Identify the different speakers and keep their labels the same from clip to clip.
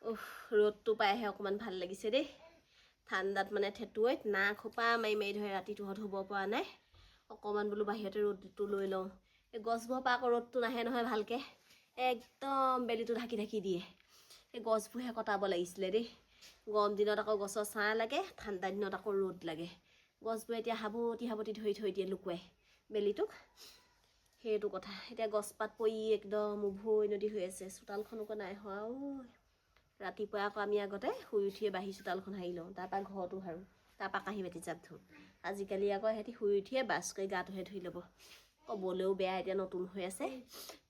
Speaker 1: ৰ'দটো পাইহে অকণমান ভাল লাগিছে দেই। ঠাণ্ডাত মানে থেতুৱৈত নাক খোপা মাৰি মাৰি ধৰে, ৰাতি তহঁত শুব পৰা নাই। অকণমান বোলো বাহিৰতে ৰ'দটো লৈ লওঁ। এই গছবোৰৰ পৰা আকৌ ৰ'দটো নাহে নহয় ভালকৈ, একদম বেলিটো ঢাকি ঢাকি দিয়ে। এই গছবোৰহে কটাব লাগিছিলে দেই। গৰম দিনত আকৌ গছৰ ছাঁ লাগে, ঠাণ্ডা দিনত আকৌ ৰ'দ লাগে। গছবোৰে এতিয়া সাৱতি সাৱতি ধৰি থৈ দিয়ে লুকুৱাই বেলিটোক। সেইটো কথা। এতিয়া গছপাত পৰি একদম উভৈ নদী হৈ আছে। চোতালখনকো নাই হোৱা। ৰাতিপুৱা আকৌ আমি আগতে শুই উঠিয়ে বাঢ়ি চোতালখন সাৰি লওঁ, তাৰপৰা ঘৰটো সাৰোঁ, তাৰপৰা কাঁহী বাতি জাত ধোঁ। আজিকালি আকৌ সিহঁতি শুই উঠিয়ে বাছ কৰি গাটোহে ধুই ল'ব। ক'বলৈও বেয়া, এতিয়া নতুন হৈ আছে।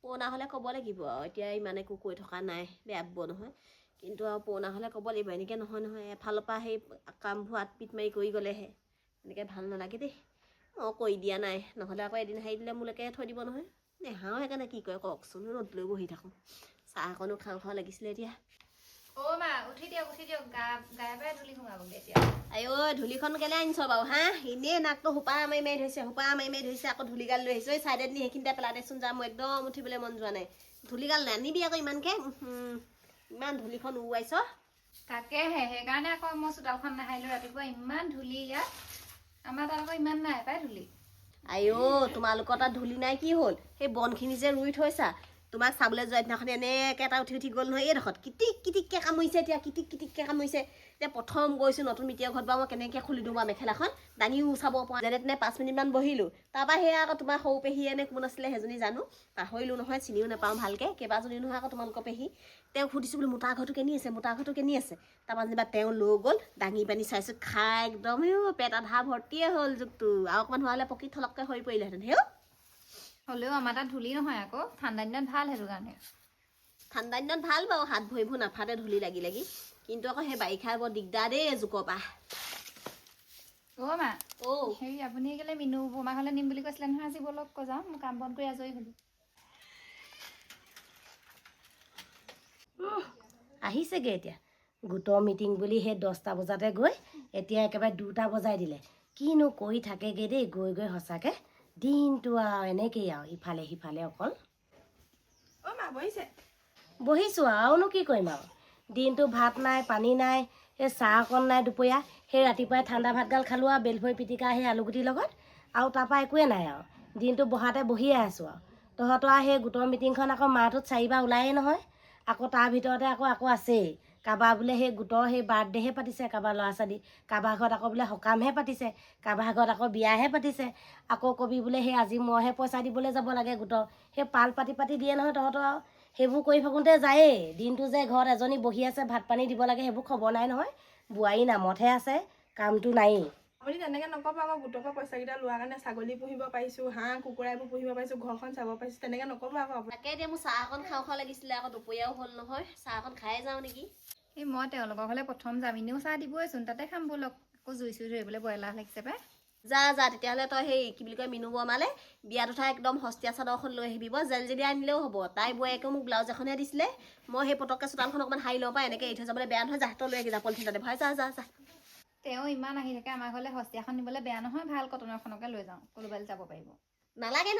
Speaker 1: পুৰণা হ'লে ক'ব লাগিব আৰু, এতিয়া ইমান একো কৈ থকা নাই, বেয়া পাব নহয়। কিন্তু আৰু পুৰণা হ'লে ক'ব লাগিব, এনেকৈ নহয় নহয়। এফালৰ পৰা সেই কামবোৰ আতপিত মাৰি কৰি গ'লেহে, এনেকৈ ভাল নালাগে দেই। মই কৰি দিয়া নাই, নহ'লে আকৌ এদিন সাৰি দিলে মোলৈকে থৈ দিব নহয়। নেহাও সেইকাৰণে কি কৰে কওকচোন, ৰ'দ লৈ বহি থাকোঁ। চাহ অকণো খাওঁ খাওঁ লাগিছিলে এতিয়া।
Speaker 2: মা উঠি দিয়ক গায়ে পায়ে ধূলি সোমাবগে এতিয়া।
Speaker 1: ধূলিখন কেলে আনিছ বাৰু হা? এনেই নাকটো সোপা মাৰি মাৰি ধৰিছে, আকৌ ধূলিগাল লৈ আহিছোঁ। চাইডে নি সেইখিনিতে পেলাই দেচোন যা, মোৰ একদম উঠিবলৈ মন যোৱা নাই। ধূলিগাল নানিবি আকৌ ইমানকৈ, ইমান ধূলিখন উৰুৱাইছ।
Speaker 2: তাকেহে, সেইকাৰণে আকৌ মই চোতালখন নাহাৰিলোঁ ৰাতিপুৱা। ইমান ধূলি ইয়াত, আমাৰ তাত আকৌ ইমান নাই পাই ধূলি।
Speaker 1: তোমালোকৰ তাত ধূলি নাই কি হ'ল? সেই বনখিনি যে ৰুই থৈছা, তোমাক চাবলৈ যোৱা দিনাখন এনেকৈ এটা উঠি গ'ল নহয় এইডোখৰত। কিটিক কিটিককৈ কামুৰিছে, এতিয়া কিটিক কিটিককৈ কামুৰিছে। এতিয়া প্ৰথম গৈছোঁ নতুন মিটিৰৰ ঘৰত বাৰু, মই কেনেকৈ খুলি দিওঁ বাৰু মেখেলাখন, দাঙিও চাব পৰা যেনে তেনে 5 মিনিটমান বহিলোঁ। তাৰপৰা সেয়া আকৌ তোমাৰ সৰু পেহীয়ে নে কোন আছিলে সেইজনী জানো, পাহৰিলোঁ নহয়, চিনিও নাপাওঁ ভালকৈ। কেইবাজনী নহয় আকৌ তোমালোকৰ পেহী। তেওঁক সুধিছোঁ বোলো মোটা ঘৰটো কেনি আছে, তাৰপৰা যেনিবা তেওঁ লৈ গ'ল, দাঙি পানি চাইছোঁ, খাই একদম পেট আধা ভৰ্তিয়ে হ'ল জোকটো। আৰু অকণমান হোৱা হ'লে পকি থলককৈ হৈ পৰিলেহেঁতেন।
Speaker 2: হ'লেও আমাৰ তাত ধূলি নহয় আকৌ, ঠাণ্ডা দিনত ভাল। সেইটো কাৰণে
Speaker 1: ঠাণ্ডা দিনত ভাল বাৰু, হাত ভৰিবোৰ নাফাটে ধূলি লাগি লাগি। কিন্তু আকৌ সেই বাৰিষা বৰ দিগদাৰ দেই জোকৰ পৰা।
Speaker 2: মা হেৰি, আপুনি কেলৈ মিনু বমা ঘৰলৈ নিম বুলি কৈছিলে নহয় আজি? বলক কৈ যাওঁ, মই কাম বন কৰি আজৰি হ'লোঁ।
Speaker 3: আহিছেগৈ এতিয়া গোটৰ মিটিং বুলি। সেই 10টা বজাতে গৈ এতিয়া একেবাৰে 2টা বজাই দিলে। কিনো কৰি থাকেগৈ দেই গৈ গৈ, সঁচাকৈ দিনটো আৰু এনেকেই আৰু ইফালে সিফালে অকল। বহিছোঁ আৰুনো কি কৰিম আৰু। দিনটো ভাত নাই, পানী নাই, সেই চাহ অকণ নাই দুপৰীয়া। সেই ৰাতিপুৱাই ঠাণ্ডা ভাতগাল খালোঁ আৰু বেলফৰি পিটিকা সেই আলুগুটিৰ লগত, আৰু তাৰপৰা একোৱে নাই আৰু। দিনটো বহাতে বহিয়ে আছোঁ আৰু। তহঁতৰ আৰু সেই গোটৰ মিটিংখন আকৌ মাহটোত 4বাৰ ওলায়েই নহয়। আকৌ তাৰ ভিতৰতে আকৌ আছেই কাৰোবাৰ বোলে সেই গোটৰ সেই বাৰ্থডেহে পাতিছে, কাৰোবাৰ ল'ৰা ছোৱালী, কাৰোবাৰ ঘৰত আকৌ বোলে সকামহে পাতিছে, কাৰোবাৰ ঘৰত আকৌ বিয়াহে পাতিছে। আকৌ কবি বোলে সেই আজি মইহে পইচা দিবলৈ যাব লাগে গোটৰ। সেই পাল পাতি পাতি দিয়ে নহয় তহঁতৰ আৰু। সেইবোৰ কৰি থাকোঁতে যায়েই দিনটো। যে ঘৰত এজনী বহি আছে ভাত পানী দিব লাগে, সেইবোৰ খবৰ নাই নহয়। বোৱাৰী নামতহে আছে, কামটো নায়েই।
Speaker 4: আপুনি তেনেকৈ নক'ব আকৌ। গোটৰ পৰা পইচাকেইটা লোৱাৰ কাৰণে ছাগলী পুহিব পাৰিছোঁ, হাঁহ কুকুৰা এইবোৰ পুহিব পাৰিছোঁ, ঘৰখন চাব পাৰিছোঁ, তেনেকৈ নক'ব আকৌ।
Speaker 1: তাকে এতিয়া মোৰ চাহ অকণ খাওঁ খাওঁ লাগিছিলে, আকৌ দুপৰীয়াও হ'ল নহয়। চাহ অকণ খাই যাওঁ নেকি।
Speaker 2: এই মই তেওঁলোকৰ ঘৰলৈ প্ৰথম যাম, এনেও চাহ দিবইচোন, তাতে খাম ব'লক। আকৌ জুই চুই ধৰিবলৈ বৰ এলাহ লাগিছে পাই।
Speaker 1: যা তেতিয়াহ'লে তই সেই কি বুলি কয় মিনু বৰমালে বিয়াত উঠা একদম সস্তীয়া চাদৰখন লৈ আহিবি। জেল জেলিয়া আনিলেও হ'ব। তাই বৌয়েকেও মোক ব্লাউজ এখনহে দিছিলে। মই সেই পটককৈ চোতালখন অকণমান সাৰি লওঁ পাই, এনেকৈ এৰি থৈ যাবলৈ বেয়া নহয়। যা তই লৈ আহি যা, পলিথিন এটাতে ভৰাই যা।
Speaker 2: তেওঁ ইমান আহি থাকে আমাৰ ঘৰলৈ, সস্তীয়াখন নিবলৈ বেয়া নহয়, ভাল কটনৰখনকে লৈ যাওঁ, ক'ৰবালৈ যাব পাৰিব।
Speaker 1: নালাগে।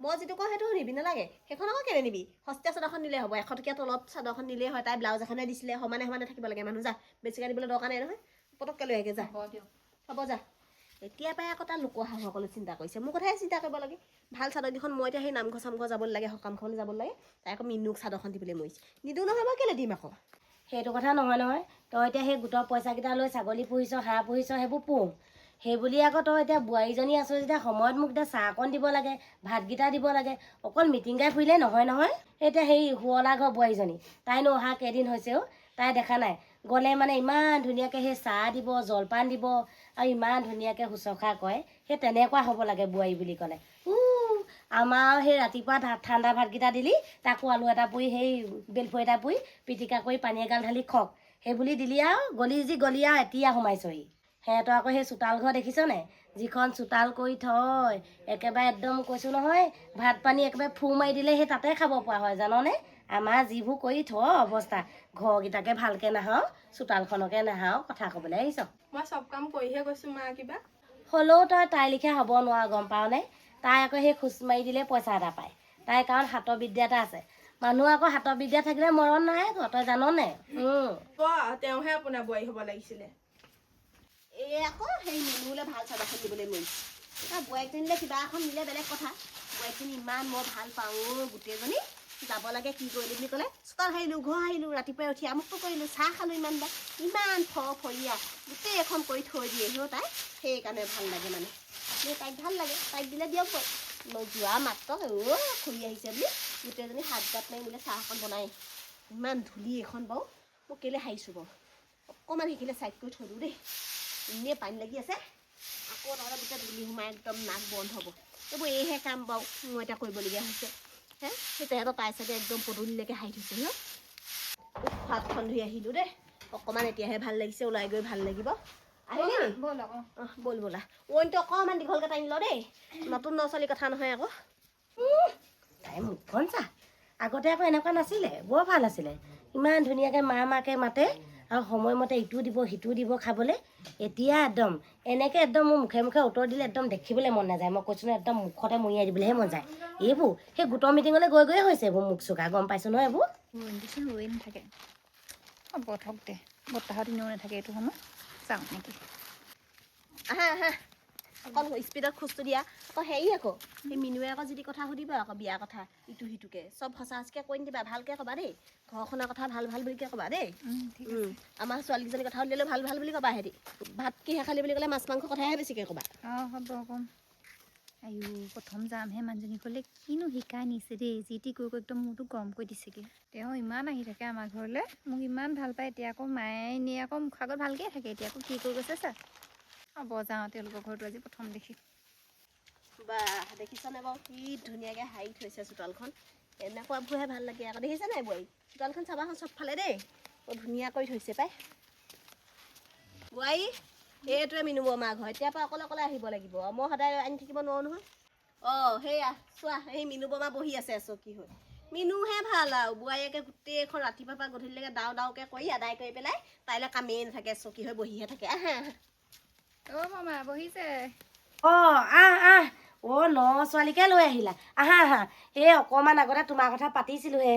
Speaker 1: মই যিটো কওঁ সেইটো শুনিবি, নালাগে। সেইখন আকৌ কেলে নিবি? সস্তীয়া চাদৰখন নিলেই হ'ব। 100 টকীয়া তলত চাদৰখন নিলেই হয়। তাই ব্লাউজ এখনে দিছিলে, সমানে থাকিব লাগে মানুহ। যা, বেছিকৈ দিবলৈ দৰকাৰ নাই নহয়, পটককৈ লৈ আহি যা।
Speaker 2: হ'ব দিয়ক।
Speaker 1: হ'ব যা। এতিয়া পাই আকৌ তাৰ লোকৰ শাহুসকলে চিন্তা কৰিছে, মোৰ কথাই চিন্তা কৰিব লাগে। ভাল চাদৰকেইখন মই এতিয়া সেই নামঘৰ চামঘৰ যাব লাগে, সকামখন যাব লাগে, তাই আকৌ মিনুক চাদৰখন দিবলৈ মৰিছে। নিদিওঁ নহয়, মই কেলৈ দিম আকৌ।
Speaker 3: সেইটো কথা নহয়। তই এতিয়া সেই গোটৰ পইচাকেইটা লৈ ছাগলী পুহিছ, হাঁহ পুহিছ, সেইবোৰ পোহ। সেইবুলি আকৌ তই এতিয়া বোৱাৰীজনী আছোঁ যেতিয়া সময়ত মোক এতিয়া চাহ অকণ দিব লাগে, ভাতকেইটা দিব লাগে। অকল মিটিং গাই ফুৰিলে নহয়। এতিয়া সেই শুৱলা ঘৰ বোৱাৰীজনী, তাইনো অহা কেইদিন হৈছেও, তাই দেখা নাই। গ'লে মানে ইমান ধুনীয়াকৈ সেই চাহ দিব, জলপান দিব, আৰু ইমান ধুনীয়াকৈ শুশ্ৰূষা কৰে। সেই তেনেকুৱা হ'ব লাগে বোৱাৰী বুলি ক'লে। আমাৰ সেই ৰাতিপুৱা ঠাণ্ডা ভাতকেইটা দিলি, তাকো আলু এটা পুৰি, সেই বেলফৰি এটা পুৰি, পিটিকা কৰি পানী এগাল ঢালি খক। সেইবুলি দিলি আৰু গলি আৰু এতিয়া সোমাইছহি। সিহঁতৰ আকৌ সেই চোতাল ঘৰ দেখিছ নাই? যিখন চোতাল কৰি থয়, একেবাৰে একদম কৈছোঁ নহয়, ভাত পানী একেবাৰে ফু মাৰি দিলে সেই তাতে খাব পৰা হয়, জাননে? আমাৰ যিবোৰ কৰি অৱস্থা, ঘৰকেইটাকে ভালকৈ নাহাও, চোতালখনকে নাহাও, কথা ক'বলৈ আহিছ।
Speaker 4: মই চব কাম কৰিহে গৈছোঁ মা। কিবা
Speaker 3: হ'লেও তই তাই লিখা হ'ব নোৱাৰ, গম পাৱনে? তাই আকৌ সেই খোজ মাৰি দিলে পইচা এটা পায়। তাই কাৰণ হাতৰ বিদ্যা এটা আছে। মানুহ আকৌ হাতৰ বিদ্যা থাকিলে মৰণ নাই আকৌ, তই জাননে?
Speaker 4: তেওঁহে আপোনাৰ বোৱাৰী হ'ব লাগিছিলে।
Speaker 1: এই আকৌ সেই মিনুলে ভাল চাদৰ এখন দিবলৈ মৰিছে। বোৱাৰীজনীলে কিবা এখন দিলে বেলেগ কথা। বোৱাৰীজনী ইমান মই ভাল পাওঁ গোটেইজনী। যাব লাগে কি কৰিলি বুলি ক'লে চোতাল সাৰিলোঁ, ঘৰ সাৰিলোঁ, ৰাতিপুৱাই উঠি আমুকটো কৰিলোঁ, চাহ খালোঁ, ইমান ফৰফৰীয়া গোটেই এখন কৰি থৈ দিয়ে তাই। সেইকাৰণে ভাল লাগে মানে তাইক ভাল লাগে। তাইক দিলে দিয়ক গৈ। মই যোৱা মাত্ৰ খুৰী আহিছে বুলি গোটেইজনী হাত গাত মাৰি মোলৈ চাহ এখন বনাই। ইমান ধূলি এখন বাৰু মই কেলৈ হাৰিছোঁ বাৰু। অকণমান সেইখিনিলে চাইড কৰি থৈ দিওঁ দেই। এনেই পানী লাগি আছে। আকৌ নহ'লে গোটেই ধূলি সোমাই একদম নাক বন্ধ হ'ব। এইবোৰ এইহে কাম বাৰু মই এতিয়া কৰিবলগীয়া হৈছে। হে সেই তেহেঁতৰ তাই চাগে একদম পদূলিলৈকে হাৰি থৈছে ন। হাতখন ধুই আহিলোঁ দেই। অকণমান এতিয়াহে ভাল লাগিছে, ওলাই গৈ ভাল লাগিব। আহিলি নি?
Speaker 2: ব'ল আকৌ।
Speaker 1: ব'ল ব'লা। ওৱনিটো অকণমান দীঘলকৈ টানি ল দেই। নতুন ল'ৰা ছোৱালীৰ কথা নহয় আকৌ।
Speaker 3: তাই মুখখন চা। আগতে আকৌ এনেকুৱা নাছিলে, বৰ ভাল আছিলে। ইমান ধুনীয়াকৈ মাকে মাতে আৰু সময়মতে ইটো দিব সিটো দিব খাবলৈ। এতিয়া একদম এনেকৈ একদম মোৰ মুখে মুখে উত্তৰ দিলে একদম দেখিবলৈ মন নাযায়। মই কৈছোঁ ন একদম মুখতে মৰিয়াই দিবলৈহে মন যায়। এইবোৰ সেই গোটৰ মিটিঙলৈ গৈয়ে হৈছে এইবোৰ মুখ চুকা, গম পাইছোঁ নহয় এইবোৰ।
Speaker 2: ৰৈ নাথাকে। হ'ব থক দে, বতাহত এনেও নাথাকে এইটো সময়। যাওঁ নেকি?
Speaker 1: আহা আহা অকণ স্পীডত খোজটো দিয়া। আকৌ হেৰি আকৌ সেই মিনুৱে আকৌ যদি কথা সুধিব আকৌ বিয়াৰ কথা ইটো সিটোকে চব সঁচা সঁচিকৈ কৈ নিদিবা। ভালকৈ ক'বা দেই। ঘৰখনৰ কথা ভাল ভাল বুলিকৈ ক'বা দেই। আমাৰ ছোৱালীকেইজনীৰ কথা উলিয়ালেও ভাল ভাল বুলি ক'বা। হেৰি ভাত কিহে খালি বুলি ক'লে মাছ মাংস কথাহে বেছিকৈ ক'বা।
Speaker 2: অঁ হ'ব ক'ম। আয়ো প্ৰথম যামহে মানুহজনী ক'লে কিনো শিকাই নিছে দেই। যি টি কৈ একদম মোৰতো গৰম কৰি দিছেগৈ। তেওঁ ইমান আহি থাকে আমাৰ ঘৰলৈ, মোক ইমান ভাল পায়। এতিয়া আকৌ মায়ে নিয়ে আকৌ মুখ আগত ভালকৈ থাকে। এতিয়া আকৌ কি কৰি গৈছে চা। হ'ব যাওঁ তেওঁলোকৰ ঘৰটো আজি প্ৰথম দেখি।
Speaker 1: বা দেখিছানে বাৰু কি ধুনীয়াকৈ সাৰি থৈছে চোতালখন। এনেকুৱাবোৰহে ভাল লাগে আকৌ। দেখিছে নাই বোৱাৰী? চোতালখন চাবাচোন চবফালে দেই। বৰ ধুনীয়া কৰি থৈছে পাই বোৱাৰী। এইটোৱে মিনু বৰমাৰ ঘৰ। এতিয়াৰ পৰা অকলে অকলে আহিব লাগিব। মই সদায় আনি থাকিব নোৱাৰোঁ নহয়। সেয়া চোৱা এই মিনু বৰমা বহি আছে চকী হৈ। মিনুহে ভাল আৰু বোৱাৰীয়েকে গোটেইখন ৰাতিপুৱাৰ পৰা গধূলিলৈকে ডাওকৈ কৰি আদায় কৰি পেলাই তাইলৈ কামেই নাথাকে। চকী হৈ বহিহে থাকে। আহা
Speaker 2: মামা বহিছে।
Speaker 3: আহ ন ছোৱালীকে লৈ আহিলা। আহা এই অকণমান আগতে তোমাৰ কথা পাতিছিলোঁহে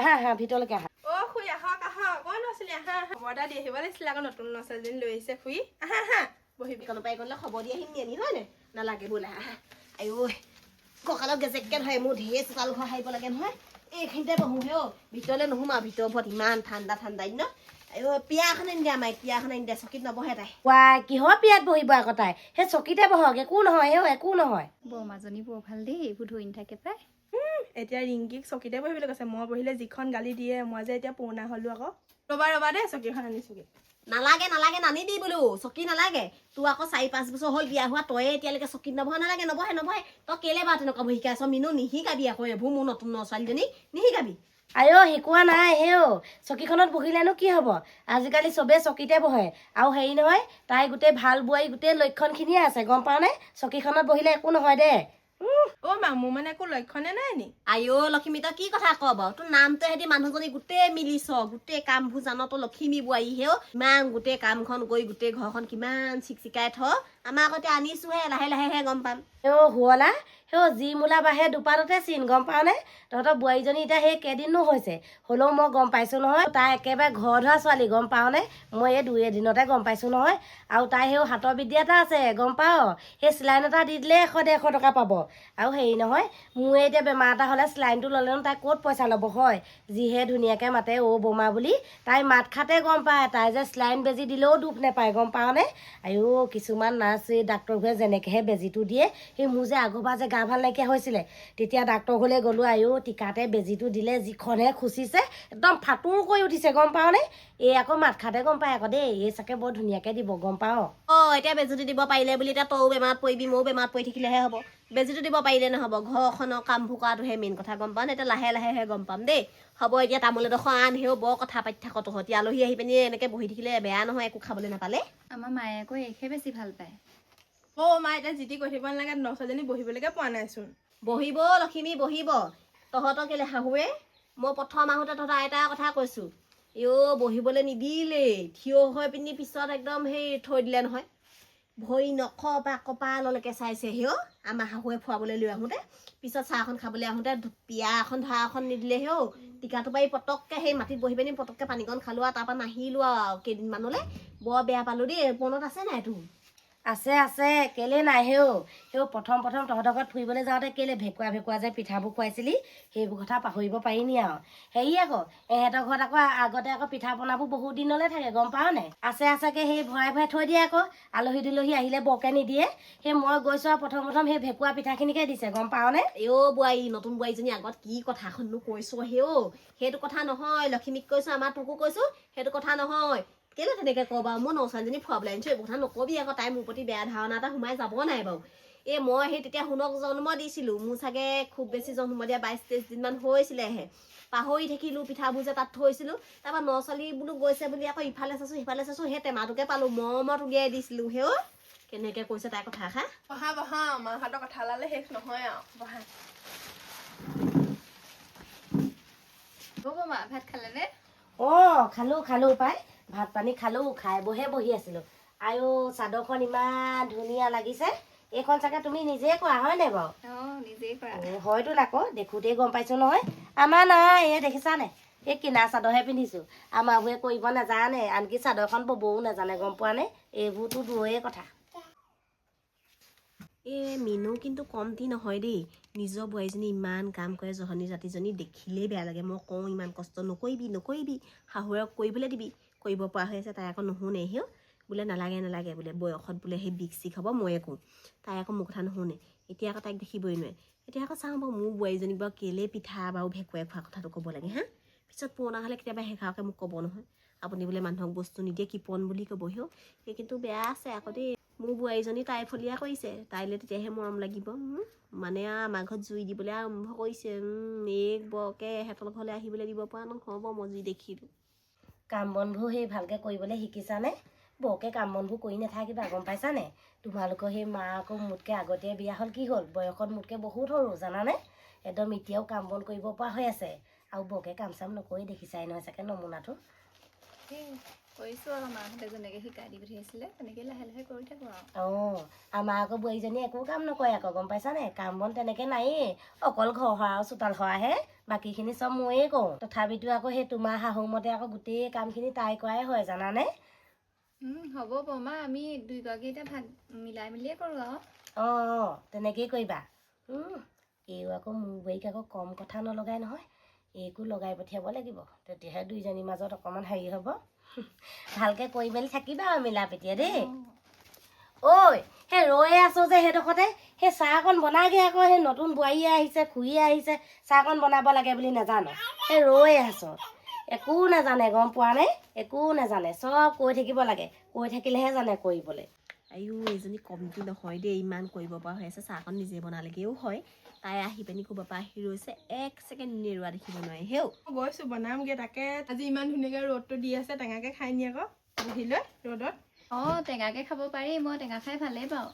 Speaker 3: আহা ভিতৰলৈকে আহা।
Speaker 4: খুৰী আহক আহক। অ ল'ৰা ছোৱালী আহা খবৰ এটা দি আহিব লাগিছিলে আকৌ। নতুন ল'ৰা ছোৱালীজনী লৈ আহিছে খুৰী। আহা বহিবি।
Speaker 1: এইকণৰ পৰা এইকণলৈ খবৰ দি আহিম নি হয়নে? নালাগে বোলে। আহা আইঐ কঁকালত গেজেককৈ ধৰে। মোৰ ঢেৰ চোতাল ঘৰ সাৰিব লাগে নহয়। এইখিনিতে বহোহে ভিতৰলৈ নোসোমাওঁ। ভিতৰৰ ঘৰত ইমান ঠাণ্ডা দিন। পিয়া এখন আনি দিয়া মাইক। পিয়া এখন আনি দিয়া। চকীত নবহে তাই।
Speaker 3: কিহৰ বিয়াত বহিব আকৌ তাই? সেই চকীতে বহক। একো নহয় একো নহয়।
Speaker 2: বৰমাজনী বৰ ভাল দেই। এইবোৰ ধৰি নাথাকে পাই।
Speaker 4: এতিয়া ৰিংকিক চকীতে বহিবলৈ কৈছে। মই বহিলে যিখন গালি দিয়ে। মই যে এতিয়া পুৰণা হ'লো আকৌ। ৰ'বা দেই চকীখন আনিছোগে।
Speaker 1: নালাগে নানিবি বোলো। চকী নালাগে। তোৰ আকৌ 4-5 বছৰ হ'ল বিয়া হোৱা। তয়ে এতিয়ালৈকে চকীত নবহ। নালাগে নবহে। তই কেলে বাৰু তেনেকুৱা বহি শিকাইছ? মিনু নিশিকাবি আকৌ এইবোৰ। মোৰ নতুন ছোৱালীজনী নিশিকাবি।
Speaker 3: শিকোৱা নাই চকীখনত বহিলেনো কি হ'ব? আজিকালি চবেই চকীতে বহে। আৰু হেৰি নহয়, তাই গোটেই ভাল বোৱাৰী গোটেই লক্ষণখিনিয়ে আছে, গম পাৱ নে? চকীখনত বহিলে একো নহয় দে।
Speaker 4: মা মোৰ মানে একো লক্ষণে নাই নি?
Speaker 1: লক্ষ্মী তই কি কথা কৱ বাৰু? তোৰ নামটো হেঁতি মানুহজনী গোটেই মিলিছ। গোটেই কামবোৰ জান। তই লক্ষ্মী বোৱাৰী ইমান গোটেই কামখন কৰি গোটেই ঘৰখন কিমান চিকচিকাই থ। আমাৰ আকৌ এতিয়া আনিছোহে লাহে লাহেহে গম পাম।
Speaker 3: শুৱলা যি মূলা বাঢ়ে দুপাততে চিন, গম পাৱ নে? তহঁতৰ বোৱাৰীজনী এতিয়া সেই কেইদিনো হৈছে, হ'লেও মই গম পাইছোঁ নহয়। তাই একেবাৰে ঘৰ ধৰা ছোৱালী, গম পাৱনে? মই এই 2 এদিনতে গম পাইছোঁ নহয়। আৰু তাই হাতৰ বিদ্যা এটা আছে, গম পাৱ? সেই চিলাইন এটা দি দিলে 100-150 টকা পাব। আৰু হেৰি নহয়, মোৰে এতিয়া বেমাৰ এটা হ'লে চিলাইনটো ল'লেনো তাই ক'ত পইচা ল'ব হয়? যিহে ধুনীয়াকৈ মাতে বমা বুলি। তাই মাত খাতে গম পায় তাই যে চিলাইন বেজী দিলেও দুখ নাপায়, গম পাৱনে? কিছুমান নাৰ্ছ এই ডাক্তৰবোৰে যেনেকৈহে বেজীটো দিয়ে। সেই মোৰ যে আগৰবাৰ যে গা ভাল নাইকিয়া হৈছিলে, তেতিয়া ডাক্তৰ ঘৰলৈ গ'লোঁ। টিকাতে বেজীটো দিলে যিখনহে খুচিছে, একদম ফাটোৰ কৰি উঠিছে, গম পাৱনে? এই আকৌ মাত খাতে গম পায় আকৌ দেই। এই চাকে বৰ ধুনীয়াকৈ দিব, গম পাৱ?
Speaker 1: এতিয়া বেজীটো দিব পাৰিলে বুলি এতিয়া তইও বেমাৰত পৰিবি, ময়ো বেমাৰত পৰি থাকিলেহে হ'ব। বেজীটো দিব পাৰিলে নহ'ব। ঘৰখনৰ কামবোৰ কৰাটোহে মেইন কথা, গম পাৱ নে? এতিয়া লাহে লাহেহে গম পাম দেই। হ'ব এতিয়া তামোল এডোখৰ আন। বৰ কথা পাতি থাক তহঁতি। আলহী আহি পিনি এনেকৈ বহি থাকিলে বেয়া নহয়, একো খাবলৈ নাপালে।
Speaker 2: আমাৰ মায়ে আকৌ এইহে বেছি ভাল পায়।
Speaker 4: মা এতিয়া যিটি কৈ থাকিব নালাগে। ল'ৰা ছোৱালীজনী বহিবলৈকে পোৱা নাইচোন।
Speaker 1: বহিব লক্ষ্মী বহিব। তহঁতৰ কেলে শাহুৱে মই প্ৰথম আহোঁতে তহঁতৰ আইতাৰ কথা কৈছোঁ। বহিবলৈ নিদিলেই। থিয় হৈ পিনি পিছত একদম থৈ দিলে নহয়। ভৰি নখ বা কপাললৈকে চাইছে হেও আমাৰ শাহুৱে ফুৰাবলৈ লৈ আহোঁতে পিছত চাহ এখন খাবলৈ আহোঁতে পিয়া এখন ধাৰা এখন নিদিলে হেও টিকাটো পাৰি পটককৈ সেই মাটিত বহি পিনি পটককৈ পানীকণ খালোঁ আৰু তাৰপৰা নাহিলোঁ আৰু কেইদিনমানলৈ বৰ বেয়া পালোঁ দেই মনত আছে নাই তোৰ
Speaker 3: আছে কেলে নাই সেও প্ৰথম তহঁতৰ ঘৰত ফুৰিবলৈ যাওঁতে কেলে ভেকুৱা যে পিঠাবোৰ খুৱাইছিলি সেইবোৰ কথা পাহৰিব পাৰিনি আৰু হেৰি আকৌ এহেঁতৰ ঘৰত আকৌ আগতে আকৌ পিঠা পনাবোৰ বহুত দিনলৈ থাকে গম পাৱ নাই আছেকে সেই ভৰাই থৈ দিয়ে আকৌ আলহী দুলহী আহিলে বৰকে নিদিয়ে সেই মই গৈছোঁ আৰু প্ৰথম সেই ভেকুৱা পিঠাখিনিকে দিছে গম পাৱনে
Speaker 1: এও বোৱাৰী নতুন বোৱাৰীজনী আগত কি কথাখননো কৈছোঁ হেও সেইটো কথা নহয় লখিমীক কৈছোঁ আমাৰ তোকো কৈছোঁ সেইটো কথা নহয় কেলে তেনেকৈ কওঁ বাৰু মই নৌছোৱালীজনী ফুৰাবলৈ আনিছোঁ এইবোৰ কথা নকবি আকৌ তাই মোৰ প্ৰতি বেয়া ধাৰণা এটা সোমাই যাব নাই বাৰু এই মই সেই তেতিয়া শুনক জন্ম দিছিলোঁ মোৰ চাগে খুব বেছি জন্ম দিয়া 22-23 দিনমান হৈছিলেহে পাহৰি থাকিলোঁ পিঠাবোৰ যে তাত থৈছিলোঁ তাৰপৰা নৌছোৱালী বোলো গৈছে বুলি আকৌ ইফালে চাইছোঁ সেই টেমাটোকে পালোঁ মৰমত উলিয়াই দিছিলোঁ হেও কেনেকৈ কৈছে তাই কথা খা
Speaker 4: বহা মাহঁতৰ কথা ওলালে শেষ নহয় আৰু বহা
Speaker 2: হ'ব মা ভাত খালেনে
Speaker 3: খালোঁ পাই ভাত পানী খালোঁ খাই বহি আছিলোঁ আইও চাদৰখন ইমান ধুনীয়া লাগিছে এইখন চাগে তুমি নিজেই কৰা হয় নাই বাৰু
Speaker 2: নিজেই কৰা
Speaker 3: হয়তো আকৌ দেখোঁতেই গম পাইছোঁ নহয় আমাৰ নাই এই দেখিছা নাই এই কিনা চাদৰহে পিন্ধিছোঁ আমাৰবোৰে কৰিব নাজানে আনকি চাদৰখন ববও নাজানে গম পোৱা নে এইবোৰতো দূৰৰে কথা
Speaker 1: মিনু কিন্তু কমটি নহয় দেই নিজৰ বোৱাৰীজনী ইমান কাম কৰে জহনী জাতিজনী দেখিলেই বেয়া লাগে মই কওঁ ইমান কষ্ট নকৰিবি শাহুৱেক কৰিবলৈ দিবি কৰিব পৰা হৈ আছে তাই আকৌ নুশুনে হেও বোলে নালাগে বোলে বয়সত বোলে সেই বিষ চিক হ'ব ময়ে কওঁ তাই আকৌ মোৰ কথা নুশুনে এতিয়া আকৌ তাইক দেখিবই নোৱাৰে এতিয়া আকৌ চাওঁ বাৰু মোৰ বোৱাৰীজনীক বাৰু কেলে পিঠা বাৰু ভেকুৱাই খোৱা কথাটো ক'ব লাগে হা পিছত পুৰণা হ'লে কেতিয়াবা সেইষাৰকে মোক ক'ব নহয় আপুনি বোলে মানুহক বস্তু নিদিয়ে কিপন বুলি ক'ব হেও সেই কিন্তু বেয়া আছে আকৌ দেই মোৰ বোৱাৰীজনী তাই ফলীয়া কৰিছে তাইলৈ তেতিয়াহে মৰম লাগিব মানে আমাৰ ঘৰত জুই দিবলৈ আৰম্ভ কৰিছে এই বৰকে এহেঁতৰ ঘৰলৈ আহিবলৈ দিব পৰা নহ'ব মই যি দেখিলোঁ
Speaker 3: কাম বনবোৰ সেই ভালকৈ কৰিবলৈ শিকিছানে বৰকে কাম বনবোৰ কৰি নাথাকিবা গম পাইছানে তোমালোকৰ সেই মা আকৌ মোতকৈ আগতে বিয়া হ'ল কি হ'ল বয়সত মোতকৈ বহুত সৰু জানানে একদম এতিয়াও কাম বন কৰিব পৰা হৈ আছে আৰু বৰকে কাম চাম নকৰি দেখিছাই নহয় চাগে নমুনাটো
Speaker 2: কৰিছোঁ আৰু মাহঁতে যেনেকৈ শিকাই দি পঠিয়াইছিলে তেনেকৈ লাহে লাহে কৰি থাকোঁ আৰু
Speaker 3: আমাৰ আকৌ বোৱাৰীজনীয়ে একো কাম নকৰে আকৌ গম পাইছানে কাম বন তেনেকৈ নায়েই অকল ঘৰ সৰা আৰু চোতাল সৰাহে বাকীখিনি চব ময়েই কৰোঁ তথাপিতো আকৌ সেই তোমাৰ শাহুমতে আকৌ গোটেই কামখিনি তাই কৰাই হয় জানানে
Speaker 2: হ'ব বৰমা আমি দুয়োগৰাকী এতিয়া ভাগ মিলাই মিলিয়ে কৰোঁ আৰু
Speaker 3: তেনেকেই কৰিবা এইও আকৌ মোৰ বোৱাৰীক আকৌ কম কথা নলগাই নহয় এইকো লগাই পঠিয়াব লাগিব তেতিয়াহে দুইজনীৰ মাজত অকণমান হেৰি হ'ব ভালকৈ কৰি মেলি থাকিবা আৰু মিলা প্ৰীতিয়ে দেই সেই ৰৈয়ে আছো যে সেইডোখৰতে সেই চাহকণ বনাগে আকৌ সেই নতুন বোৱাৰীয়ে আহিছে খুৰীয়ে আহিছে চাহকণ বনাব লাগে বুলি নাজানো সেই ৰৈয়ে আছো একো নাজানে গম পোৱা নাই একো নাজানে চব কৈ থাকিব লাগে কৈ থাকিলেহে জানে কৰিবলৈ
Speaker 1: আইও এইজনী কমটি নহয় দেই ইমান কৰিব পৰা হৈ আছে চাহকণ নিজে বনালেগেও হয় তাই আহি পিনি ক'ব পৰা আহি ৰৈছে 1 ছেকেণ্ড নেৰোৱা দেখিব নোৱাৰে হেও
Speaker 4: গৈছোঁ বনামগৈ তাকে আজি ইমান ধুনীয়াকৈ ৰ'দটো দি আছে টেঙাকৈ খাই নি আকৌ বহি লৈ ৰ'দত
Speaker 2: টেঙাকৈ খাব পাৰি মই টেঙা খাই ভালেই পাওঁ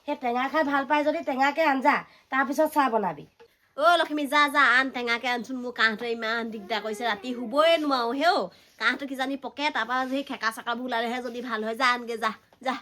Speaker 3: সেই টেঙা খাই ভাল পাই যদি টেঙাকৈ আঞ্জা তাৰপিছত চাহ বনাবি
Speaker 1: লক্ষ্মী যা আন টেঙাকৈ আনচোন মোৰ কাহঁটোৱে ইমান দিগদাৰ কৰিছে ৰাতি শুবই নোৱাৰো হেও কাহঁটো কিজানি পকে তাৰপৰা সেই খেকা চেকাবোৰ ওলালেহে যদি ভাল হয় যা আনগে যা